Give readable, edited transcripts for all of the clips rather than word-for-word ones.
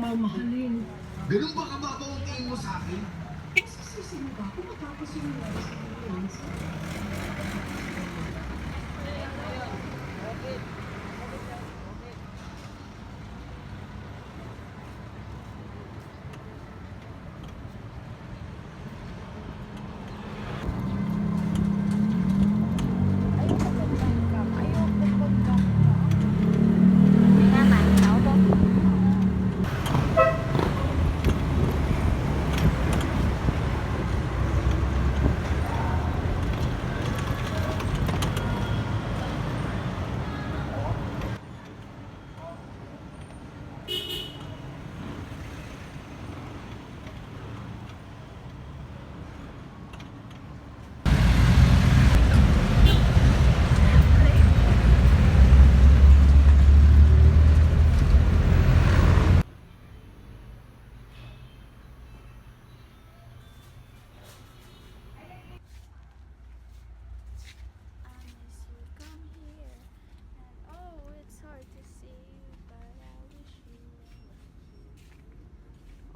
mamahalin. Ganun ba kababaw ang tingin mo sa akin? Sisisi mo ba kung matapos yung rice mo yun?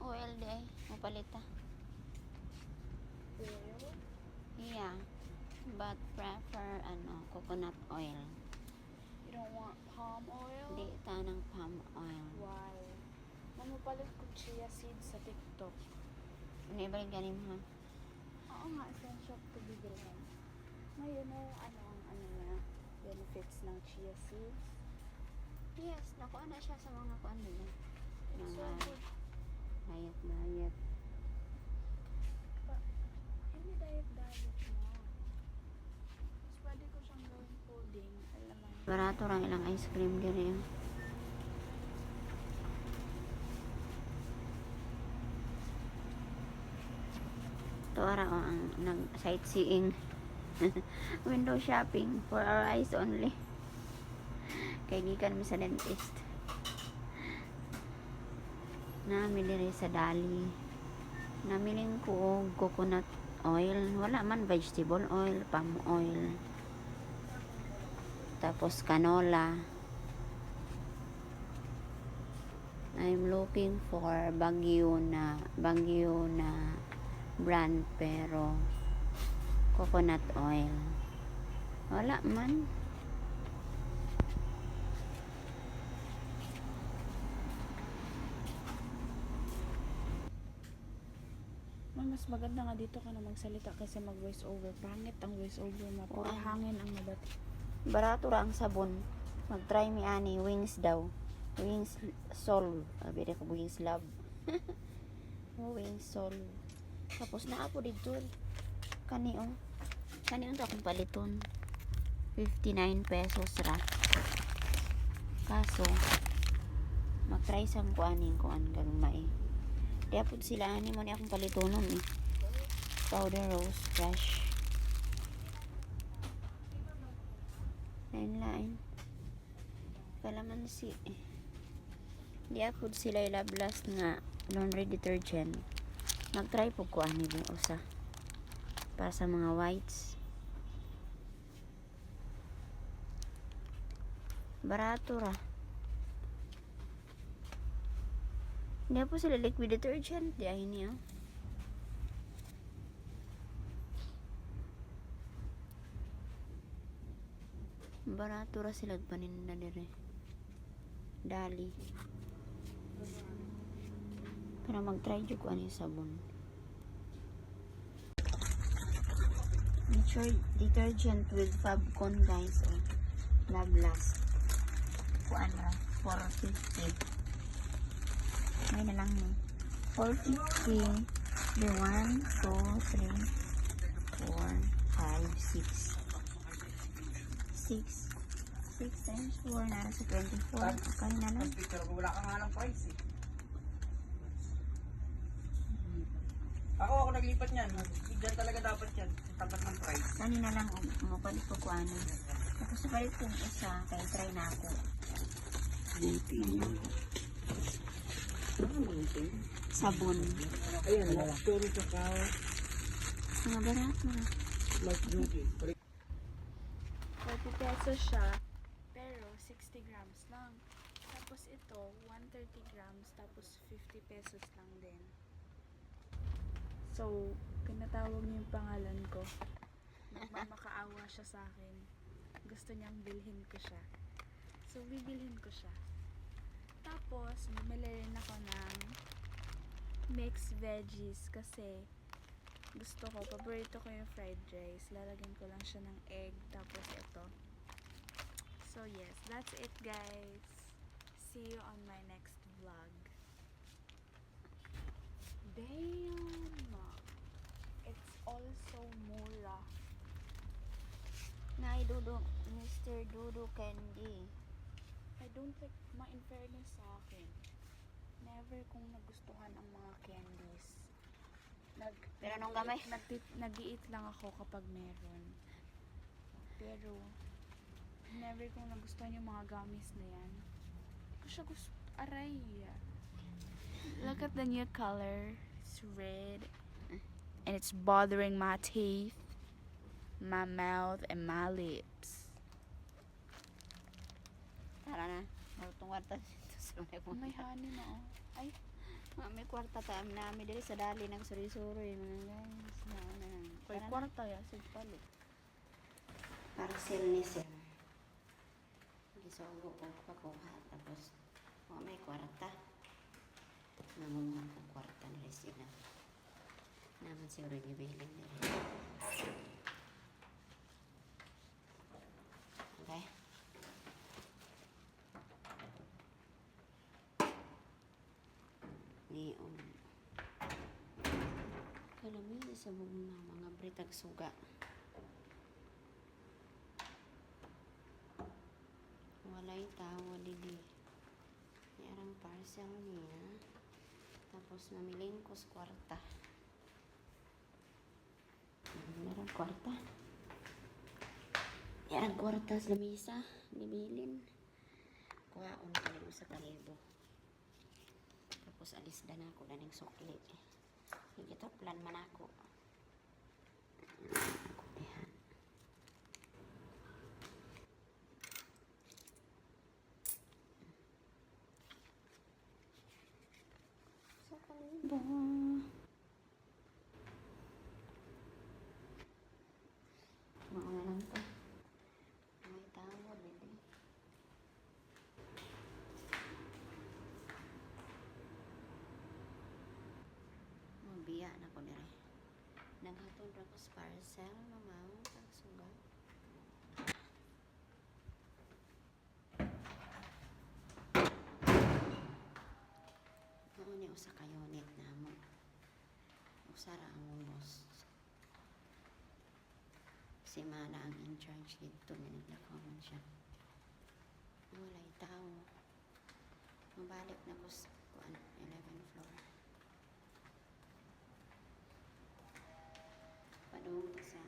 Oil day, mapalita. Oil? Yeah, but prefer coconut oil. You don't want palm oil? Di tanang palm oil. Why? Mamupalit ko chia seeds sa TikTok. Hindi ba ganim ha? Oo nga, essential to be bilhin. Ngayon na ang niya, benefits ng chia seeds. Yes, nakuha na siya sa mga kuan nila. It's so Mga good. diet. Hindi diet mo. Mas pwede ko siyang gawing pudding. Alam mo. Barato lang ilang ice cream diri. Ito ara o ang nag-sightseeing. Window shopping for our eyes only. Kay gikan mi sa dentist. Nami diri sa Dali. Namiling ko og coconut oil. Wala man vegetable oil, palm oil. Tapos canola. I'm looking for Baguio na brand pero coconut oil. Wala man. Mas maganda nga dito ka na magsalita kasi mag voice over. Pangit ang voice over mo. Puro Oo. hangin ang nabati. Barato ra ang sabon. Mag-try mi ani wings daw. Wings sol. Abi ko wings love. Wings sol. Tapos naa po dito. Kani to akong paliton. 59 pesos ra. Kaso mag-try sam ko aning kung an galumay. Kaya po sila ani mo ni akong palitonon eh. Powder rose fresh. Lain. Kalamansi. Di po sila ilablas nga laundry detergent. Mag-try po ko ani din usa. Para sa mga whites. Barato ra. Hindi po sila liquid detergent. Di ay niya. Barato ra sila paninda dire. Dali. Pero mag-try jud ko ani sabon. Nature detergent with Fabcon guys. Love last. Kuan ra 450. May na lang mo. 450. The 1, 2, 3, 4, 5, 6. 6 times 4 nara sa 24. Okay na lang. Picture ko wala kang halang price eh. Ako naglipat niyan. Diyan talaga dapat yan. Tapat ng price. Kanina lang umapalit ko ano. Tapos palit kong isa. Kaya try na ako. Sabon. Ayan, last story sa kao. Mga barato. Last beauty. 40 pesos siya. Pero 60 grams lang. Tapos ito, 130 grams, tapos 50 pesos lang din. So, pinatawag niya yung pangalan ko. Nagmamakaawa siya sa akin. Gusto niyang bilhin ko siya. So, bibilhin ko siya. Tapos, bumili rin ako ng mixed veggies kasi gusto ko, paborito ko yung fried rice. Lalagyan ko lang siya ng egg, tapos ito. So, yes, that's it guys. See you on my next vlog. Damn! It's also mura. Nay Dudu, Mr. Dudu Candy. I don't like, in fairness sa akin, never kong nagustuhan ang mga candies. Pero nung gamay? Nag-i-eat lang ako kapag meron. Pero, never kong nagustuhan yung mga gummies na yan. Hindi ko siya gusto. Aray. Look at the new color. It's red. And it's bothering my teeth, my mouth, and my lips. Tara na. Marutong kwarta dito sa May honey na oh. Ay, may kwarta ta namin diri sa dali ng suri-suri mga guys. kay kwarta ya. Sige palo. Parcel ni sir. Gisugo ko pakuha tapos may kwarta. Namunga ang kwarta ni Resina. Naman si Uri gibiling diri. Okay. Ni kalami sa mga britag suga. Walay tawo didi. Yarang parcel niya. Tapos mamiling ko sa kwarta. Yarang kwarta. Yarang kwarta sa lamisa. Gibilin. Kuhaon ko sa kalibo. Tapos alis na ako na ng sukli. Sige to, plan man ako. Yan. Sa kalibo. Mauna lang to. May tawag dito. Biya na ko nire. Nanghatod ra ko sa parcel, mamaw, pagsuga. Noon ni usa ka unit na mo. Usara ang boss. Si Mana ang in charge dito, naglakaw man siya. Walay tao. Mabalik na ko sa 11th floor. Padung sa